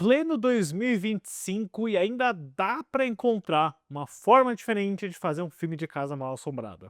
pleno 2025 e ainda dá para encontrar uma forma diferente de fazer um filme de casa mal assombrada.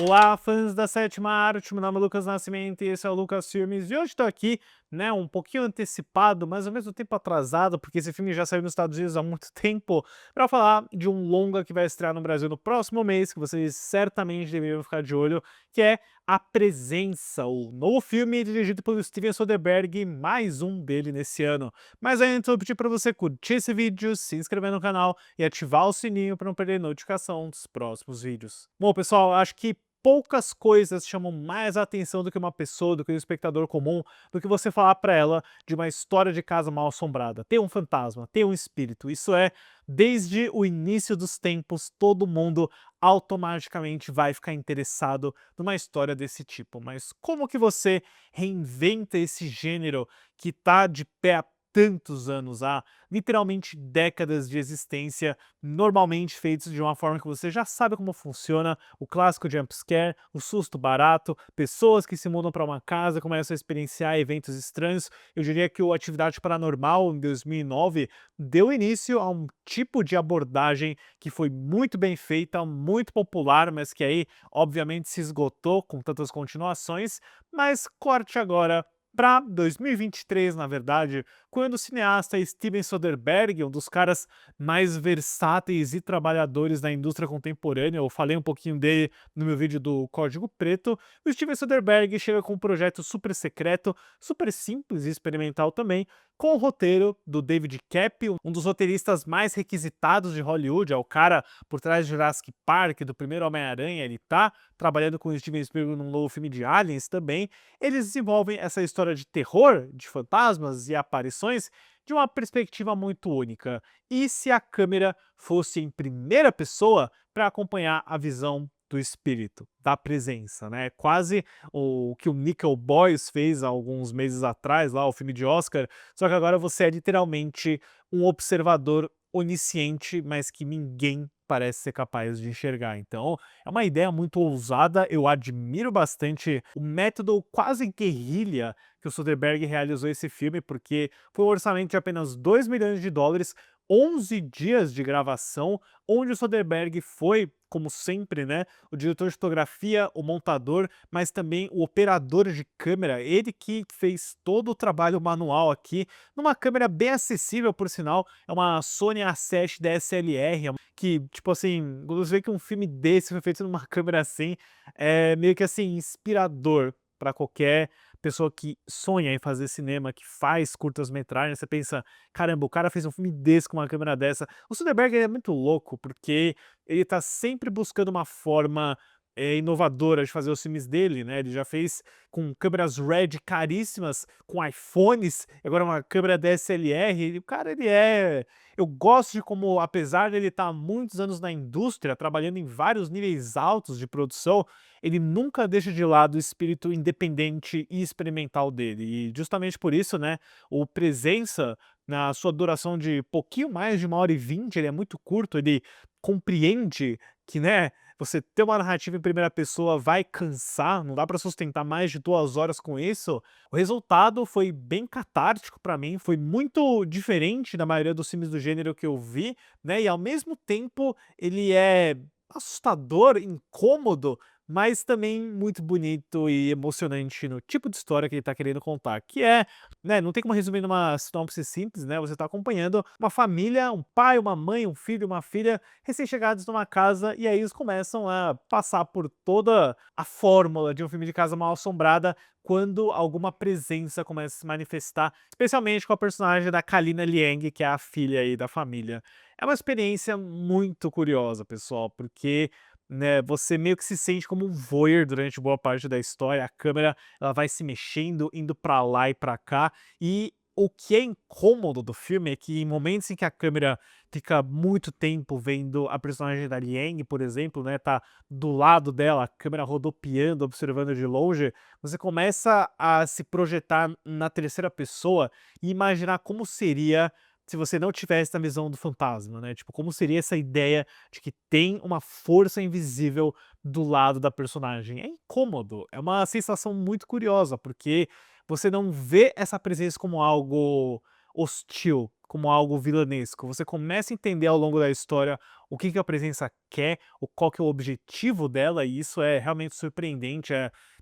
Olá, fãs da sétima arte, meu nome é Lucas Nascimento e esse é o Lucas Filmes. E hoje estou aqui, né, um pouquinho antecipado, mas ao mesmo tempo atrasado, porque esse filme já saiu nos Estados Unidos há muito tempo, para falar de um longa que vai estrear no Brasil no próximo mês, que vocês certamente deveriam ficar de olho, que é A Presença, o novo filme dirigido pelo Steven Soderbergh, mais um dele nesse ano. Mas antes eu vou pedir para você curtir esse vídeo, se inscrever no canal e ativar o sininho para não perder notificação dos próximos vídeos. Bom, pessoal, acho que poucas coisas chamam mais a atenção do que uma pessoa, do que um espectador comum, do que você falar para ela de uma história de casa mal assombrada. Tem um fantasma, tem um espírito. Isso é, desde o início dos tempos, todo mundo automaticamente vai ficar interessado numa história desse tipo. Mas como que você reinventa esse gênero que tá de pé há tantos anos, há literalmente décadas de existência, normalmente feitos de uma forma que você já sabe como funciona, o clássico jump scare, o susto barato, pessoas que se mudam para uma casa, começam a experienciar eventos estranhos. Eu diria que o Atividade Paranormal, em 2009, deu início a um tipo de abordagem que foi muito bem feita, muito popular, mas que aí, obviamente, se esgotou com tantas continuações. Mas corte agora para 2023, na verdade, quando o cineasta Steven Soderbergh, um dos caras mais versáteis e trabalhadores da indústria contemporânea, eu falei um pouquinho dele no meu vídeo do Código Preto, o Steven Soderbergh chega com um projeto super secreto, super simples e experimental também, com o roteiro do David Koepp, um dos roteiristas mais requisitados de Hollywood, é o cara por trás de Jurassic Park, do primeiro Homem-Aranha, ele tá trabalhando com o Steven Spielberg num novo filme de Aliens também. Eles desenvolvem essa história de terror, de fantasmas e aparições de uma perspectiva muito única. E se a câmera fosse em primeira pessoa para acompanhar a visão do espírito, da presença, né? Quase o que o Nickel Boys fez há alguns meses atrás, lá, o filme de Oscar, só que agora você é literalmente um observador onisciente, mas que ninguém parece ser capaz de enxergar. Então, é uma ideia muito ousada, eu admiro bastante o método quase guerrilha que o Soderbergh realizou esse filme, porque foi um orçamento de apenas US$ 2 milhões, 11 dias de gravação, onde o Soderbergh foi, como sempre, né, o diretor de fotografia, o montador, mas também o operador de câmera, ele que fez todo o trabalho manual aqui, numa câmera bem acessível, por sinal, é uma Sony A7 DSLR, que, tipo assim, quando você vê que um filme desse foi feito numa câmera assim, é meio que assim, inspirador para qualquer pessoa que sonha em fazer cinema, que faz curtas-metragens. Você pensa, caramba, o cara fez um filme desse com uma câmera dessa. O Soderbergh ele é muito louco, porque ele tá sempre buscando uma forma inovadora de fazer os filmes dele, né? Ele já fez com câmeras RED caríssimas, com iPhones, agora uma câmera DSLR. O cara, ele é. Eu gosto de como, apesar de ele estar há muitos anos na indústria, trabalhando em vários níveis altos de produção, ele nunca deixa de lado o espírito independente e experimental dele. E justamente por isso, né, o Presença, na sua duração de pouquinho mais de 1h20, ele é muito curto, ele compreende que, né, você ter uma narrativa em primeira pessoa vai cansar, não dá para sustentar mais de 2 horas com isso. O resultado foi bem catártico para mim, foi muito diferente da maioria dos filmes do gênero que eu vi, né, e ao mesmo tempo ele é assustador, incômodo, mas também muito bonito e emocionante no tipo de história que ele tá querendo contar, que é, né, não tem como resumir numa sinopse simples, né, você tá acompanhando uma família, um pai, uma mãe, um filho, uma filha, recém-chegados numa casa, e aí eles começam a passar por toda a fórmula de um filme de casa mal-assombrada, quando alguma presença começa a se manifestar, especialmente com a personagem da Kalina Liang, que é a filha aí da família. É uma experiência muito curiosa, pessoal, porque, né, você meio que se sente como um voyeur durante boa parte da história, a câmera ela vai se mexendo, indo pra lá e pra cá, e o que é incômodo do filme é que em momentos em que a câmera fica muito tempo vendo a personagem da Liang, por exemplo, né, tá do lado dela, a câmera rodopiando, observando de longe, você começa a se projetar na terceira pessoa e imaginar como seria se você não tivesse a visão do fantasma, né? Tipo, como seria essa ideia de que tem uma força invisível do lado da personagem? É incômodo, é uma sensação muito curiosa, porque você não vê essa presença como algo hostil, como algo vilanesco. Você começa a entender ao longo da história o que que a presença quer, qual que é o objetivo dela, e isso é realmente surpreendente.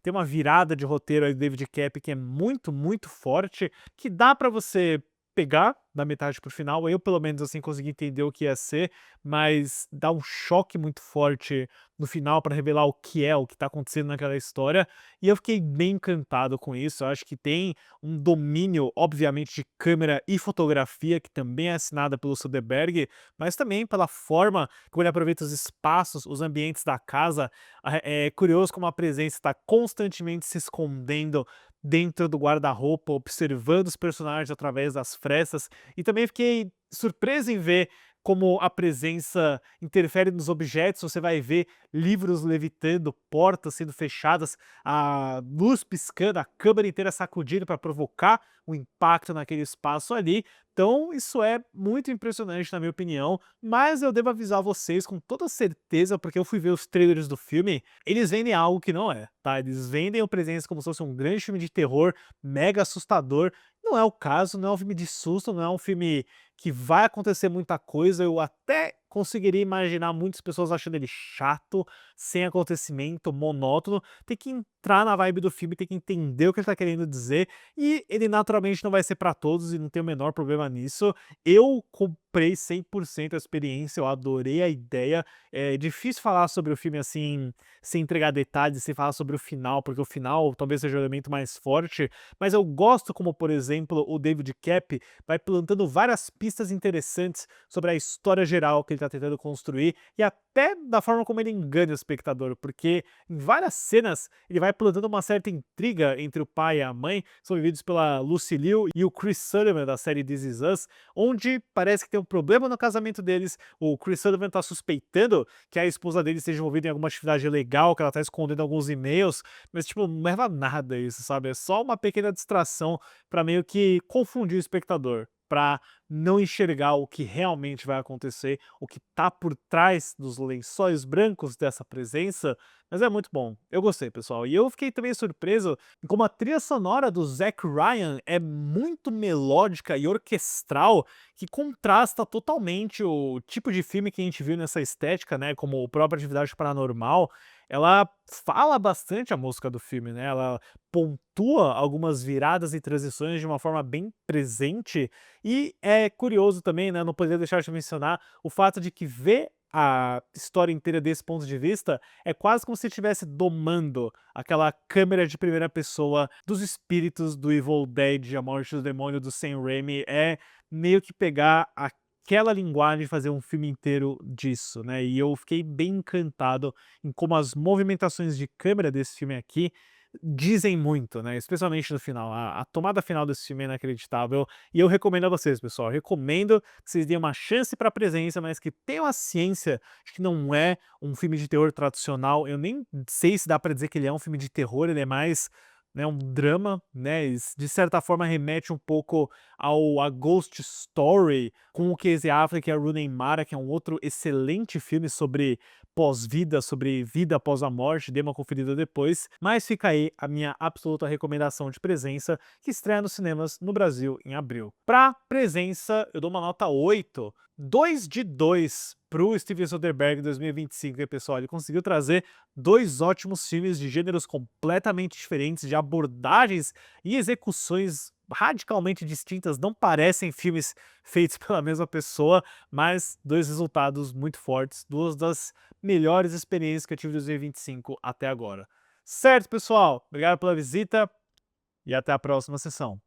Tem uma virada de roteiro aí do David Koepp que é muito, muito forte, que dá pra você pegar da metade pro final. Eu, pelo menos, assim, consegui entender o que ia ser, mas dá um choque muito forte no final pra revelar o que tá acontecendo naquela história, e eu fiquei bem encantado com isso. Eu acho que tem um domínio, obviamente, de câmera e fotografia, que também é assinada pelo Soderbergh, mas também pela forma como ele aproveita os espaços, os ambientes da casa. É curioso como a presença está constantemente se escondendo dentro do guarda-roupa, observando os personagens através das frestas, e também fiquei surpreso em ver como a presença interfere nos objetos. Você vai ver livros levitando, portas sendo fechadas, a luz piscando, a câmera inteira sacudindo para provocar o impacto naquele espaço ali. Então isso é muito impressionante na minha opinião, mas eu devo avisar vocês com toda certeza, porque eu fui ver os trailers do filme, eles vendem algo que não é, tá? Eles vendem a presença como se fosse um grande filme de terror, mega assustador. Não é o caso, não é um filme de susto, não é um filme que vai acontecer muita coisa. Eu até conseguiria imaginar muitas pessoas achando ele chato, sem acontecimento, monótono. Tem que entrar na vibe do filme, tem que entender o que ele tá querendo dizer, e ele naturalmente não vai ser pra todos e não tem o menor problema nisso. Eu comprei 100% a experiência, eu adorei a ideia. É difícil falar sobre o filme assim, sem entregar detalhes, sem falar sobre o final, porque o final talvez seja o elemento mais forte, mas eu gosto como, por exemplo, o David Koepp vai plantando várias pistas interessantes sobre a história geral que ele tá tentando construir, e até da forma como ele engana o espectador, porque em várias cenas ele vai plantando uma certa intriga entre o pai e a mãe, são vividos pela Lucy Liu e o Chris Sullivan da série This Is Us, onde parece que tem um problema no casamento deles. O Chris Sullivan tá suspeitando que a esposa dele esteja envolvida em alguma atividade ilegal, que ela tá escondendo alguns e-mails, mas tipo, não leva a nada isso, sabe? É só uma pequena distração pra meio que confundir o espectador, pra não enxergar o que realmente vai acontecer, o que tá por trás dos lençóis brancos dessa presença. Mas é muito bom, eu gostei, pessoal. E eu fiquei também surpreso em como a trilha sonora do Zack Ryan é muito melódica e orquestral, que contrasta totalmente o tipo de filme que a gente viu nessa estética, né, como o próprio Atividade Paranormal. Ela fala bastante a música do filme, né, ela pontua algumas viradas e transições de uma forma bem presente. E é curioso também, né, não poderia deixar de mencionar o fato de que ver a história inteira desse ponto de vista é quase como se estivesse domando aquela câmera de primeira pessoa dos espíritos do Evil Dead, A Morte do Demônio, do Sam Raimi. É meio que pegar aquela linguagem e fazer um filme inteiro disso, né? E eu fiquei bem encantado em como as movimentações de câmera desse filme aqui dizem muito, né? Especialmente no final. A tomada final desse filme é inacreditável, e eu recomendo a vocês, pessoal. Eu recomendo que vocês deem uma chance para a presença, mas que tenham a ciência de que não é um filme de terror tradicional. Eu nem sei se dá para dizer que ele é um filme de terror, ele é mais, né, um drama, né? E de certa forma remete um pouco ao A Ghost Story, com o Casey Affleck e a Rooney Mara, que é um outro excelente filme sobre pós-vida, sobre vida após a morte. Dê uma conferida depois, mas fica aí a minha absoluta recomendação de Presença, que estreia nos cinemas no Brasil em abril. Pra Presença, eu dou uma nota 8, 2 de 2 pro Steven Soderbergh 2025, hein, pessoal? Ele conseguiu trazer dois ótimos filmes de gêneros completamente diferentes, de abordagens e execuções radicalmente distintas. Não parecem filmes feitos pela mesma pessoa, mas dois resultados muito fortes, duas das melhores experiências que eu tive em 2025 até agora. Certo, pessoal? Obrigado pela visita e até a próxima sessão.